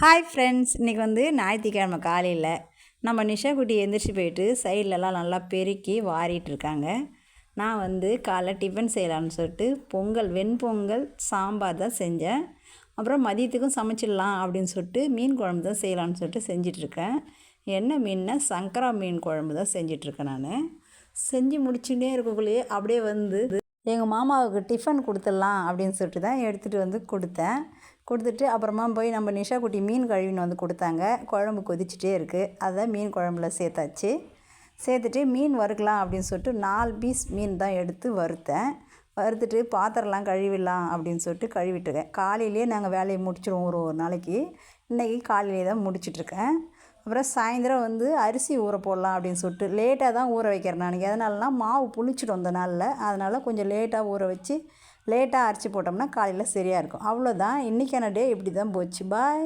Hi friends, இன்றைக்கி ஞாயிற்றுக்கிழமை காலையில் நம்ம நிஷா குட்டி எந்திரிச்சு போயிட்டு சைட்லலாம் நல்லா பெருக்கி வாரிட்டுருக்காங்க. நான் காலைல டிஃபன் செய்யலான்னு சொல்லிட்டு வெண்பொங்கல் சாம்பார் தான் செஞ்சேன். அப்புறம் மதியத்துக்கும் சமைச்சிடலாம் அப்படின்னு சொல்லிட்டு மீன் குழம்பு தான் செய்யலான்னு சொல்லிட்டு செஞ்சிட்ருக்கேன். என்ன மீன்னா சங்கரா மீன் குழம்பு தான் செஞ்சிட்ருக்கேன். நான் செஞ்சு முடிச்சுட்டே இருக்கக்குள்ளேயே அப்படியே எங்கள் மாமாவுக்கு டிஃபன் கொடுத்துடலாம் அப்படின்னு சொல்லிட்டு தான் எடுத்துகிட்டு கொடுத்தேன். கொடுத்துட்டு அப்புறமா போய் நம்ம நிஷா குட்டி மீன் கழுவின்னு கொடுத்தாங்க. குழம்பு கொதிச்சுட்டே இருக்குது. அதை மீன் குழம்புல சேர்த்தாச்சு. சேர்த்துட்டு மீன் வறுக்கலாம் அப்படின்னு சொல்லிட்டு 4 பீஸ் மீன் தான் எடுத்து வறுத்தேன். வறுத்துட்டு பாத்திரம்லாம் கழுவிடலாம் அப்படின்னு சொல்லிட்டு கழுவிட்டுருக்கேன். காலையிலேயே நாங்கள் வேலையை முடிச்சிடுவோம் ஒரு நாளைக்கு. இன்றைக்கி காலையிலே தான் முடிச்சிட்ருக்கேன். அப்புறம் சாயந்தரம் அரிசி ஊற போடலாம் அப்படின்னு சொல்லிட்டு லேட்டாக தான் ஊற வைக்கிறேன். நான் எதனாலனா மாவு புளிச்சிடும் அந்த நாளில். அதனால் கொஞ்சம் லேட்டாக ஊற வச்சு லேட்டாக அரைச்சி போட்டோம்னா காலையில் சரியாக இருக்கும். அவ்வளோதான். இன்றைக்கான டே இப்படி தான் போச்சு. பாய்.